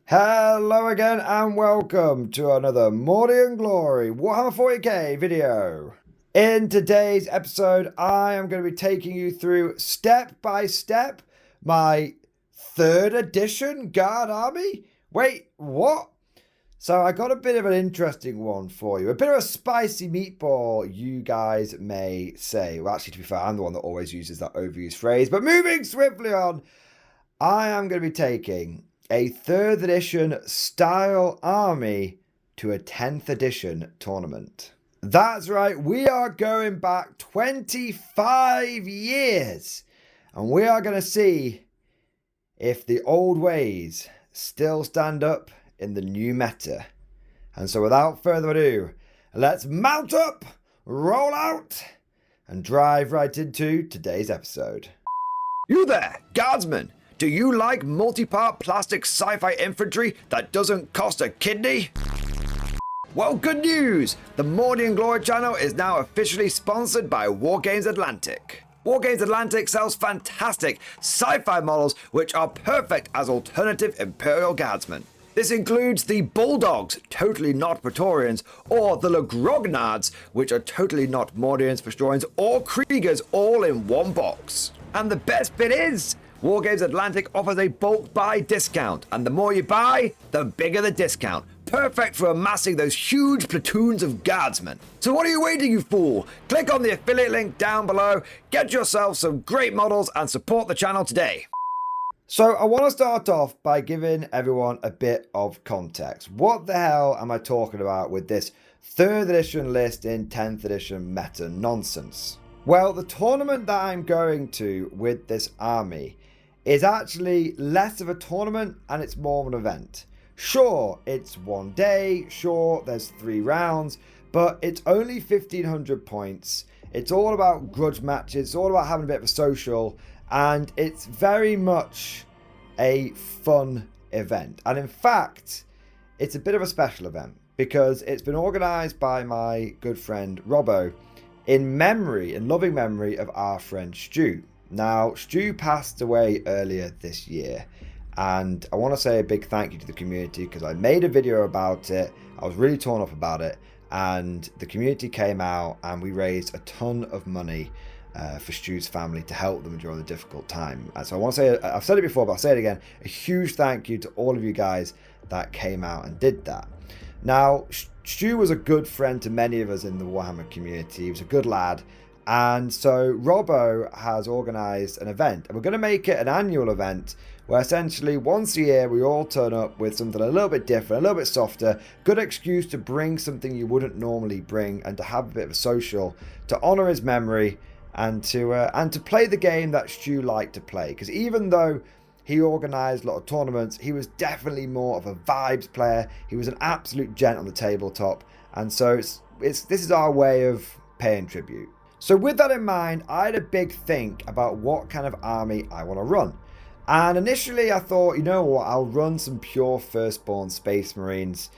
Hello again and welcome to another Mordian Glory Warhammer 40k video. In today's episode, I am going to be taking you through step by step my 3rd edition Guard army. Wait, what? So I got a bit of an interesting one for you. A bit of a spicy meatball, you guys may say. Well, actually, to be fair, I'm the one that always uses that overused phrase. But moving swiftly on, I am going to be taking a 3rd edition style army to a 10th edition tournament. That's right, we are going back 25 years and we are going to see if the old ways still stand up in the new meta. And so without further ado, let's mount up, roll out, and drive right into today's episode. You there, guardsmen! Do you like multi-part plastic sci-fi infantry that doesn't cost a kidney? Well, good news! The Mordian Glory channel is now officially sponsored by Wargames Atlantic. Wargames Atlantic sells fantastic sci-fi models which are perfect as alternative Imperial guardsmen. This includes the Bulldogs, totally not Praetorians, or the Grognards, which are totally not Mordians, Praetorians, or Kriegers all in one box. And the best bit is, Wargames Atlantic offers a bulk buy discount, and the more you buy, the bigger the discount. Perfect for amassing those huge platoons of guardsmen. So what are you waiting, you fool? Click on the affiliate link down below, get yourself some great models, and support the channel today. So I want to start off by giving everyone a bit of context. What the hell am I talking about with this 3rd edition list in 10th edition meta nonsense? Well, the tournament that I'm going to with this army is actually less of a tournament and it's more of an event. Sure, it's one day, sure, there's 3 rounds, but it's only 1,500 points. It's all about grudge matches, it's all about having a bit of a social, and it's very much a fun event. And in fact, it's a bit of a special event because it's been organised by my good friend Robbo in loving memory of our friend Stu. Now, Stu passed away earlier this year, and I want to say a big thank you to the community because I made a video about it. I was really torn up about it, and the community came out and we raised a ton of money for Stu's family to help them during the difficult time. And so I want to say, I've said it before, but I'll say it again, a huge thank you to all of you guys that came out and did that. Now, Stu was a good friend to many of us in the Warhammer community. He was a good lad. And so Robbo has organised an event. And we're going to make it an annual event where essentially once a year we all turn up with something a little bit different, a little bit softer. Good excuse to bring something you wouldn't normally bring and to have a bit of a social to honour his memory and to play the game that Stu liked to play. Because even though he organised a lot of tournaments, he was definitely more of a vibes player. He was an absolute gent on the tabletop. And so this is our way of paying tribute. So with that in mind, I had a big think about what kind of army I want to run. And initially I thought, you know what, I'll run some pure Firstborn Space Marines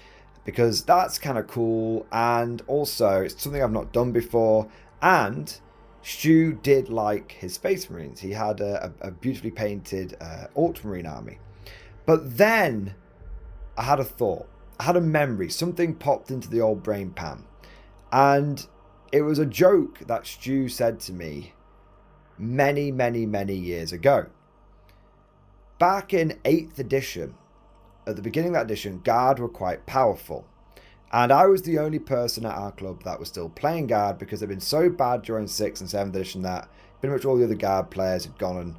because that's kind of cool. And also it's something I've not done before. And Stu did like his Space Marines. He had a beautifully painted Ultramarine army. But then I had a thought. I had a memory. Something popped into the old brain pan. And it was a joke that Stu said to me many, many, many years ago. Back in 8th edition, at the beginning of that edition, Guard were quite powerful. And I was the only person at our club that was still playing Guard because they'd been so bad during 6th and 7th edition that pretty much all the other Guard players had gone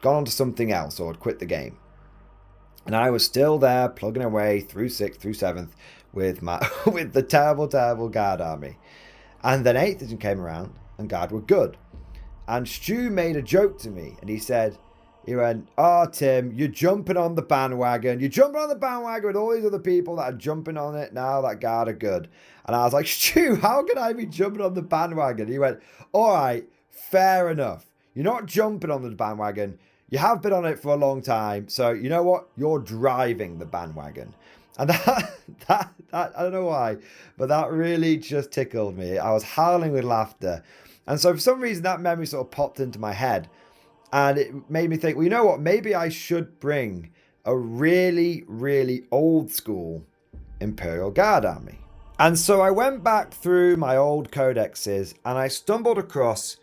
on to something else or had quit the game. And I was still there plugging away through 6th, through 7th with with the terrible, terrible Guard army. And then 8th edition came around and Guard were good. And Stu made a joke to me and he went, "Oh, Tim, you're jumping on the bandwagon. You're jumping on the bandwagon with all these other people that are jumping on it now that Guard are good." And I was like, "Stu, how can I be jumping on the bandwagon?" He went, "All right, fair enough. You're not jumping on the bandwagon. You have been on it for a long time. So you know what? You're driving the bandwagon." And that I don't know why, but that really just tickled me. I was howling with laughter. And so for some reason that memory sort of popped into my head. And it made me think, well, you know what? Maybe I should bring a really, really old school Imperial Guard army. And so I went back through my old codexes and I stumbled across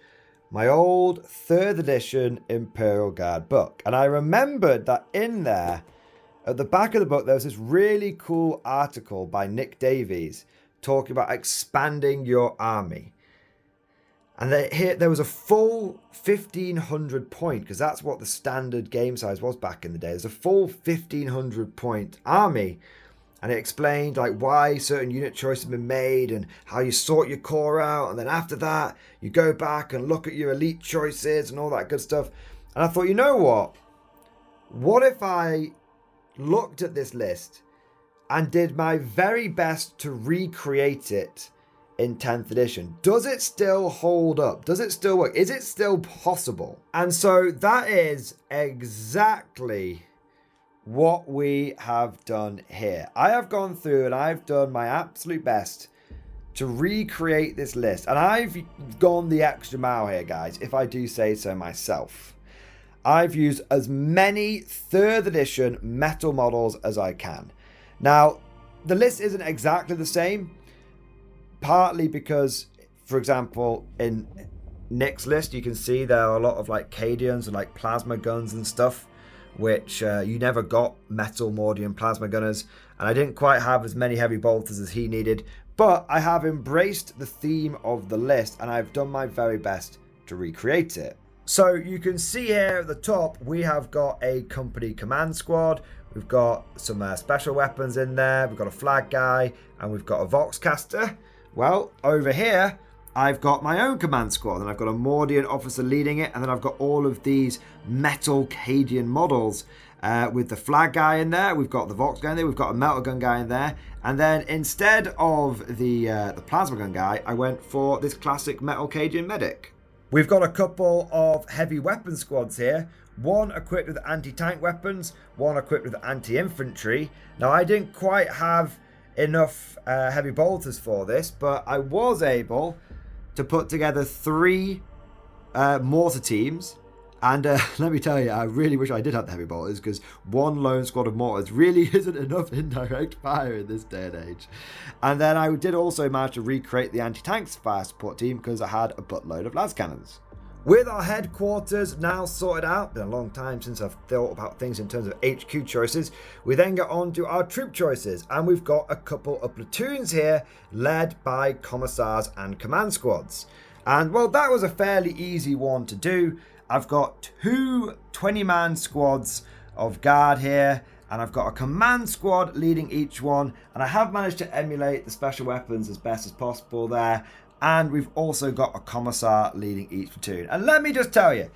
my old 3rd edition Imperial Guard book. And I remembered that in there, at the back of the book, there was this really cool article by Nick Davies talking about expanding your army. And there was a full 1,500 point, because that's what the standard game size was back in the day. There's a full 1,500 point army. And it explained like why certain unit choices have been made and how you sort your core out. And then after that, you go back and look at your elite choices and all that good stuff. And I thought, you know what? What if I looked at this list and did my very best to recreate it in 10th edition? Does it still hold up? Does it still work? Is it still possible? And so that is exactly what we have done here. I have gone through and I've done my absolute best to recreate this list. And I've gone the extra mile here, guys, if I do say so myself. I've used as many 3rd edition metal models as I can. Now, the list isn't exactly the same, partly because, for example, in Nick's list, you can see there are a lot of like Cadians and like plasma guns and stuff, which you never got metal Mordian plasma gunners, and I didn't quite have as many heavy bolters as he needed, but I have embraced the theme of the list and I've done my very best to recreate it. So you can see here at the top, we have got a company command squad, we've got some special weapons in there, we've got a flag guy, and we've got a Voxcaster. Well, over here, I've got my own command squad, and I've got a Mordian officer leading it, and then I've got all of these metal Cadian models with the flag guy in there. We've got the Vox guy in there. We've got a metal gun guy in there. And then instead of the plasma gun guy, I went for this classic metal Cadian medic. We've got a couple of heavy weapon squads here. One equipped with anti-tank weapons, one equipped with anti-infantry. Now, I didn't quite have enough heavy bolters for this, but I was able to put together 3 mortar teams. And let me tell you, I really wish I did have the heavy bolters, because one lone squad of mortars really isn't enough indirect fire in this day and age. And then I did also manage to recreate the anti-tank fire support team, because I had a buttload of las cannons. With our headquarters now sorted out, been a long time since I've thought about things in terms of HQ choices, we then get on to our troop choices, and we've got a couple of platoons here led by commissars and command squads. And well, that was a fairly easy one to do. I've got 2 20-man squads of guard here, and I've got a command squad leading each one, and I have managed to emulate the special weapons as best as possible there. And we've also got a commissar leading each platoon. And let me just tell you,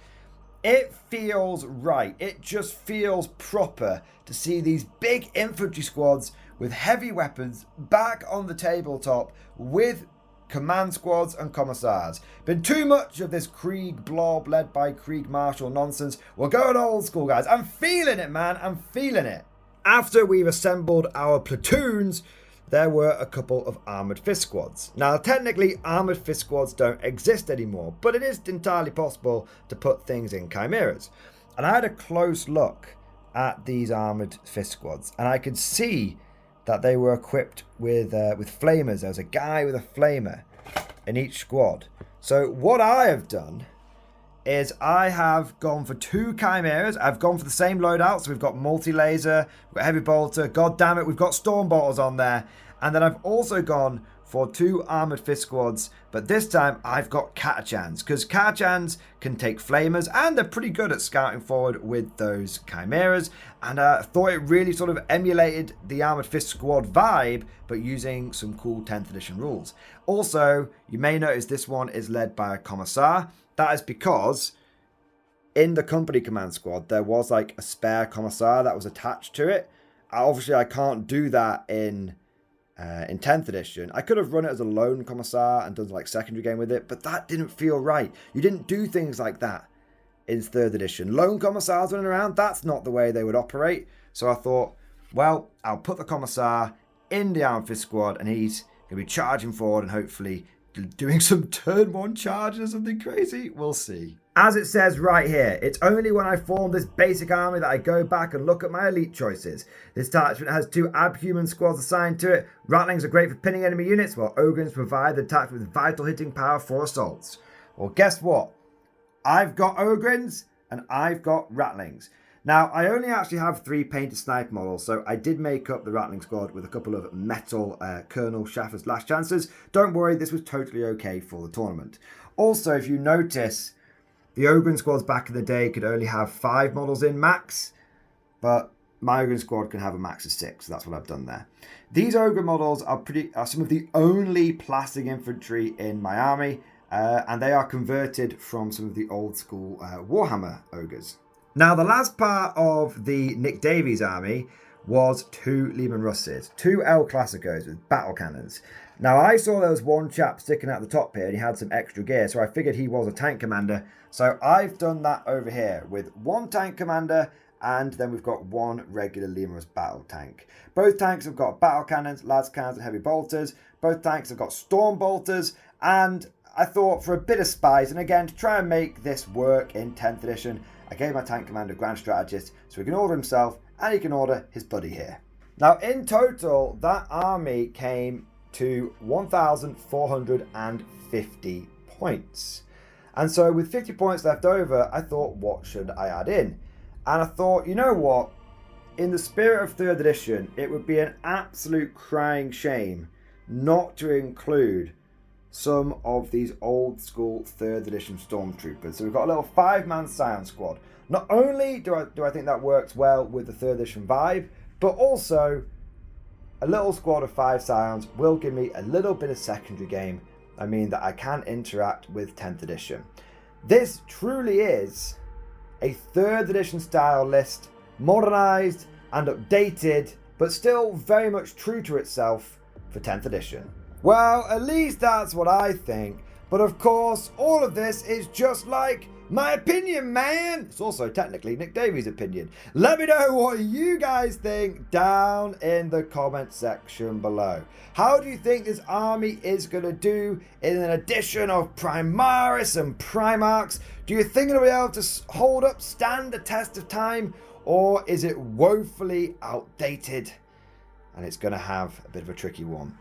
it feels right. It just feels proper to see these big infantry squads with heavy weapons back on the tabletop with command squads and commissars. Been too much of this Krieg blob led by Krieg Marshal nonsense. We're going old school, guys. I'm feeling it, man. I'm feeling it. After we've assembled our platoons, there were a couple of Armoured Fist squads. Now, technically, Armoured Fist squads don't exist anymore, but it is entirely possible to put things in chimeras. And I had a close look at these Armoured Fist squads, and I could see that they were equipped with flamers. There was a guy with a flamer in each squad. So what I have done is I have gone for 2 chimeras. I've gone for the same loadout. So we've got multi-laser, we've got heavy bolter, god damn it, we've got storm bolters on there. And then I've also gone for 2 Armoured Fist squads, but this time I've got Katachans, because Katachans can take flamers, and they're pretty good at scouting forward with those chimeras, and I thought it really sort of emulated the Armoured Fist squad vibe, but using some cool 10th edition rules. Also, you may notice this one is led by a commissar. That is because in the company command squad, there was like a spare commissar that was attached to it. Obviously, I can't do that in 10th edition. I could have run it as a lone commissar and done like secondary game with it, but that didn't feel right. You didn't do things like that in 3rd edition. Lone commissars running around, that's not the way they would operate. So I thought, well, I'll put the commissar in the Armoured Fist squad, and he's going to be charging forward and hopefully doing some turn 1 charges or something crazy. We'll see. As it says right here, it's only when I form this basic army that I go back and look at my elite choices. This detachment has 2 abhuman squads assigned to it. Ratlings are great for pinning enemy units, while Ogryns provide the detachment with vital hitting power for assaults. Well, guess what? I've got Ogryns and I've got Ratlings. Now, I only actually have 3 painted sniper models, so I did make up the Ratling squad with a couple of metal Colonel Shaffer's Last Chances. Don't worry, this was totally okay for the tournament. Also, if you notice, the Ogryn squads back in the day could only have 5 models in max, but my Ogryn squad can have a max of 6, so that's what I've done there. These Ogryn models are some of the only plastic infantry in my army, and they are converted from some of the old school Warhammer ogres. Now, the last part of the Nick Davies army was 2 Leman Russes, 2 El Clasicos with battle cannons. Now, I saw there was one chap sticking out the top here and he had some extra gear, so I figured he was a tank commander. So I've done that over here with 1 tank commander, and then we've got 1 regular Leman Russ battle tank. Both tanks have got battle cannons, las cannons and heavy bolters. Both tanks have got storm bolters, and I thought for a bit of spice, and again to try and make this work in 10th edition, I gave my tank commander Grand Strategist so he can order himself and he can order his buddy here. Now, in total, that army came to 1,450 points. And so with 50 points left over, I thought, what should I add in? And I thought, you know what? In the spirit of 3rd edition, it would be an absolute crying shame not to include some of these old school 3rd edition stormtroopers. So we've got a little 5-man Scion squad. Not only do I think that works well with the 3rd edition vibe, but also a little squad of 5 Scions will give me a little bit of secondary game. I mean that I can interact with 10th edition. This truly is a 3rd edition style list, modernized and updated, but still very much true to itself for 10th edition. Well, at least that's what I think. But of course, all of this is just like my opinion, man. It's also technically Nick Davies' opinion. Let me know what you guys think down in the comment section below. How do you think this army is going to do in an edition of Primaris and Primarchs? Do you think it'll be able to hold up, stand the test of time? Or is it woefully outdated? And it's going to have a bit of a tricky one.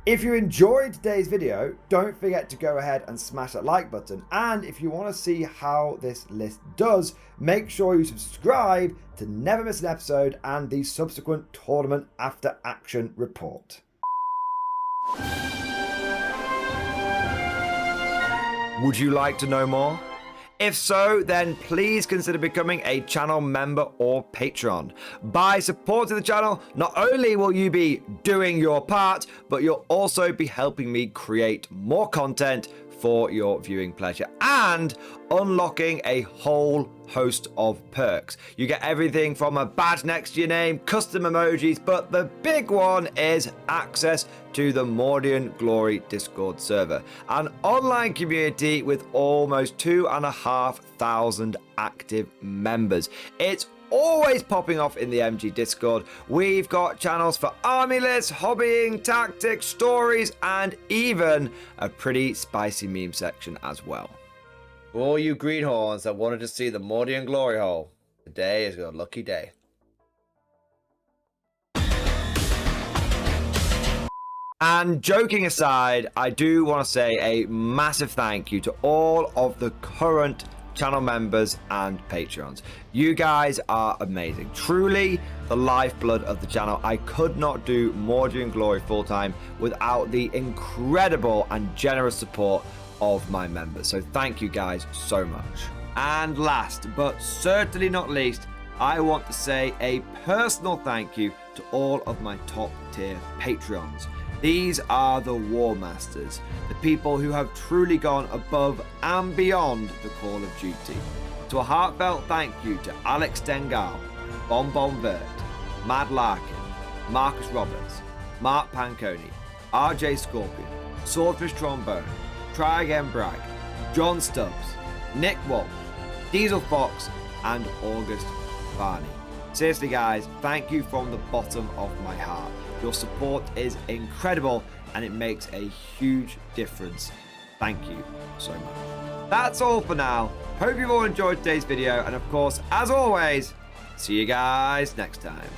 If you enjoyed today's video, don't forget to go ahead and smash that like button. And if you want to see how this list does, make sure you subscribe to never miss an episode and the subsequent tournament after action report. Would you like to know more? If so, then please consider becoming a channel member or patron. By supporting the channel, not only will you be doing your part, but you'll also be helping me create more content for your viewing pleasure and unlocking a whole host of perks. You get everything from a badge next to your name, custom emojis, but the big one is access to the Mordian Glory Discord server, an online community with almost 2,500 active members. It's always popping off in the MG Discord. We've got channels for army lists, hobbying, tactics, stories, and even a pretty spicy meme section as well. For all you greenhorns that wanted to see the Mordian glory hole, today is your lucky day. And joking aside, I do want to say a massive thank you to all of the current channel members and patrons. You guys are amazing. Truly the lifeblood of the channel. I could not do Mordian Glory full-time without the incredible and generous support of my members. So thank you guys so much. And last but certainly not least, I want to say a personal thank you to all of my top tier Patreons. These are the War Masters, the people who have truly gone above and beyond the call of duty. So a heartfelt thank you to Alex Dengal, Bonbon Vert, Mad Larkin, Marcus Roberts, Mark Panconi, RJ Scorpion, Swordfish Trombone, Try Again Bragg, John Stubbs, Nick Walsh, Diesel Fox, and August Barney. Seriously guys, thank you from the bottom of my heart. Your support is incredible and it makes a huge difference. Thank you so much. That's all for now. Hope you've all enjoyed today's video, and of course, as always, see you guys next time.